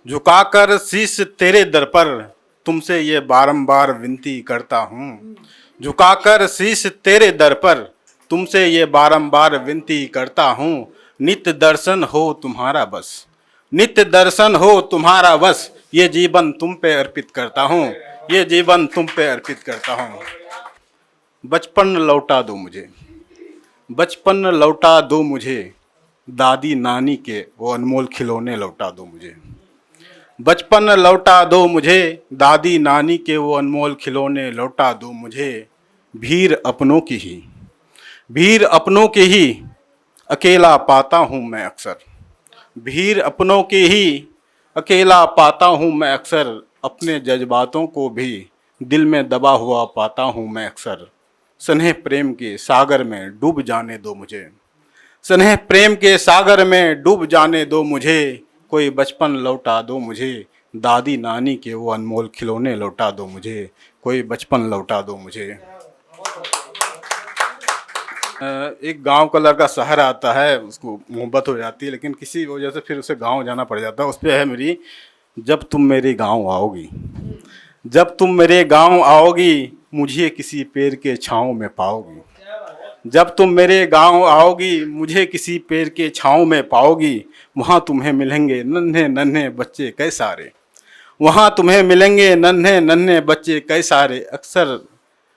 झुकाकर शीश तेरे दर पर तुमसे ये बारंबार विनती करता हूँ। झुकाकर शीश तेरे दर पर तुमसे ये बारंबार विनती करता हूँ। नित्य दर्शन हो तुम्हारा बस, नित्य दर्शन हो तुम्हारा बस, ये जीवन तुम पे अर्पित करता हूँ, ये जीवन तुम पे अर्पित करता हूँ। बचपन लौटा दो मुझे, बचपन लौटा दो मुझे, दादी नानी के वो अनमोल खिलौने लौटा दो मुझे। बचपन लौटा दो मुझे, दादी नानी के वो अनमोल खिलौने लौटा दो मुझे। भीड़ अपनों की ही, भीड़ अपनों की ही अकेला पाता हूँ मैं अक्सर। भीड़ अपनों की ही अकेला पाता हूँ मैं अक्सर। अपने जज्बातों को भी दिल में दबा हुआ पाता हूँ मैं अक्सर। स्नेह प्रेम के सागर में डूब जाने दो मुझे, स्नेह प्रेम के सागर में डूब जाने दो मुझे। कोई बचपन लौटा दो मुझे, दादी नानी के वो अनमोल खिलौने लौटा दो मुझे। कोई बचपन लौटा दो मुझे। एक गांव का लड़का शहर आता है, उसको मोहब्बत हो जाती है, लेकिन किसी वजह से फिर उसे गांव जाना पड़ जाता है। उस पर है मेरी, जब तुम मेरे गांव आओगी, जब तुम मेरे गांव आओगी, मुझे किसी पेड़ के छाँव में पाओगी। जब तुम मेरे गांव आओगी, मुझे किसी पेड़ के छाँव में पाओगी। वहाँ तुम्हें मिलेंगे नन्हे नन्हे बच्चे कई सारे, वहाँ तुम्हें मिलेंगे नन्हे नन्हे बच्चे कई सारे। अक्सर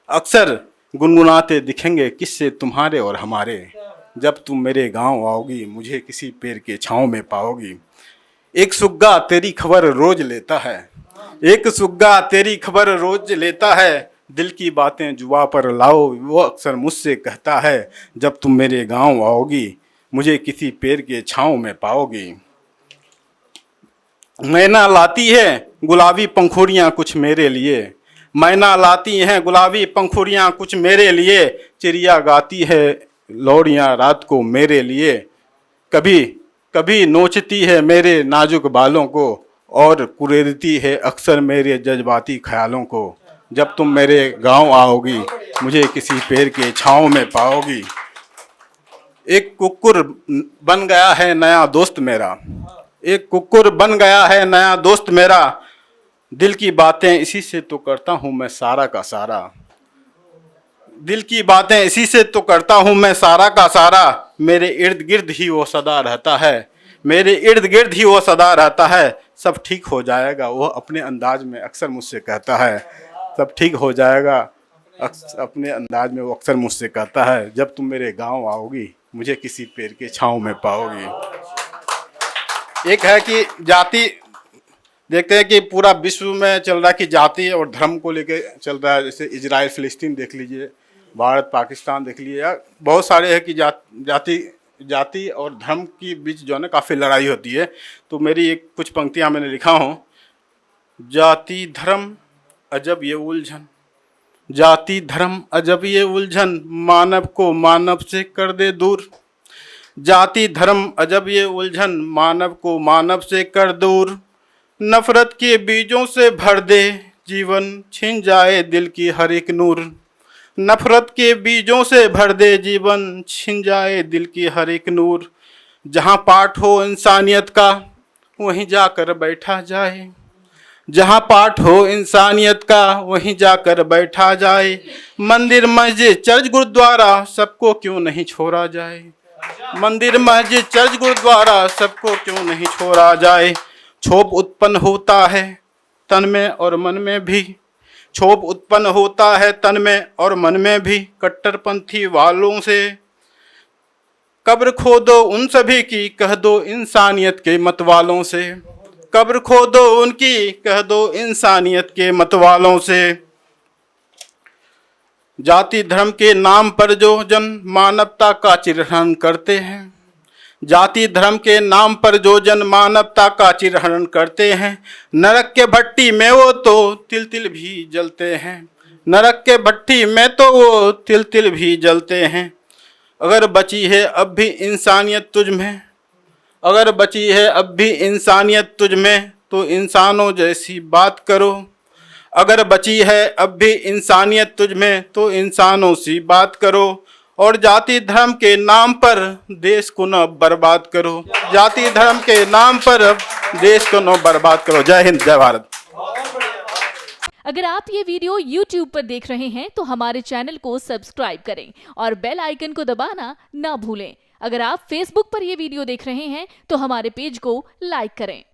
अक्सर गुनगुनाते दिखेंगे किस्से तुम्हारे और हमारे। जब तुम मेरे गांव आओगी, मुझे किसी पेड़ के छाँव में पाओगी। एक सुग्गा तेरी खबर रोज लेता है, एक सुग्गा तेरी खबर रोज लेता है। दिल की बातें जुबा पर लाओ, वो अक्सर मुझसे कहता है। जब तुम मेरे गांव आओगी, मुझे किसी पेड़ के छाँव में पाओगी। मैना लाती है गुलाबी पंखुड़ियाँ कुछ मेरे लिए, मैना लाती हैं गुलाबी पंखुड़ियाँ कुछ मेरे लिए। चिड़िया गाती है लोरियाँ रात को मेरे लिए। कभी कभी नोचती है मेरे नाजुक बालों को, और कुरेदती है अक्सर मेरे जज्बाती ख्यालों को। जब तुम मेरे गांव आओगी, मुझे किसी पेड़ के छाँव में पाओगी। एक कुक्कुर बन गया है नया दोस्त मेरा, एक कुक्कुर बन गया है नया दोस्त मेरा। दिल की बातें इसी से तो करता हूँ मैं सारा का सारा, दिल की बातें इसी से तो करता हूँ मैं सारा का सारा। मेरे इर्द गिर्द ही वो सदा रहता है, मेरे इर्द गिर्द ही वो सदा रहता है। सब ठीक हो जाएगा वो अपने अंदाज में अक्सर मुझसे कहता है, सब ठीक हो जाएगा अपने अंदाज में वो अक्सर मुझसे कहता है। जब तुम मेरे गांव आओगी, मुझे किसी पेड़ के छाँव में पाओगी। एक है कि जाति, देखते हैं कि पूरा विश्व में चल रहा है कि जाति और धर्म को लेके चल रहा है। जैसे इजराइल फिलिस्तीन देख लीजिए, भारत पाकिस्तान देख लीजिए, या बहुत सारे हैं कि जाति और धर्म के बीच जो है ना काफ़ी लड़ाई होती है। तो मेरी एक कुछ पंक्तियां मैंने लिखा हूँ। जाति धर्म अजब ये उलझन, जाति धर्म अजब ये उलझन, मानव को मानव से कर दे दूर। जाति धर्म अजब ये उलझन, मानव को मानव से कर दूर। नफरत के बीजों से भर दे जीवन, छिन जाए दिल की हर एक नूर। नफरत के बीजों से भर दे जीवन, छिन जाए दिल की हर एक नूर। जहाँ पाठ हो इंसानियत का, वहीं जाकर बैठा जाए। जहाँ पाठ हो इंसानियत का, वहीं जाकर बैठा जाए। मंदिर मस्जिद चर्च गुरुद्वारा, सबको क्यों नहीं छोड़ा जाए। मंदिर मस्जिद चर्च गुरुद्वारा, सबको क्यों नहीं छोड़ा जाए। क्षोभ उत्पन्न होता है तन में और मन में भी, क्षोभ उत्पन्न होता है तन में और मन में भी। कट्टरपंथी वालों से कब्र खोदो उन सभी की, कह दो इंसानियत के मत वालों से। कब्र खोदो उनकी, कह दो इंसानियत के मत वालों से। जाति धर्म के नाम पर जो जन मानवता का चिरहरण करते हैं, जाति धर्म के नाम पर जो जन मानवता का चिरहरण करते हैं। नरक के भट्टी में वो तो तिल तिल भी जलते हैं, नरक के भट्टी में तो वो तिल तिल भी जलते हैं। अगर बची है अब भी इंसानियत तुझ में, अगर बची है अब भी इंसानियत तुझ में, तो इंसानों जैसी बात करो। अगर बची है अब भी इंसानियत तुझ में, तो इंसानों सी बात करो। और जाति धर्म के नाम पर देश को न बर्बाद करो। जाति धर्म के नाम पर देश को न बर्बाद करो। जय हिंद, जय भारत। अगर आप ये वीडियो YouTube पर देख रहे हैं तो हमारे चैनल को सब्सक्राइब करें और बेल आइकन को दबाना ना भूलें। अगर आप Facebook पर ये वीडियो देख रहे हैं तो हमारे पेज को लाइक करें।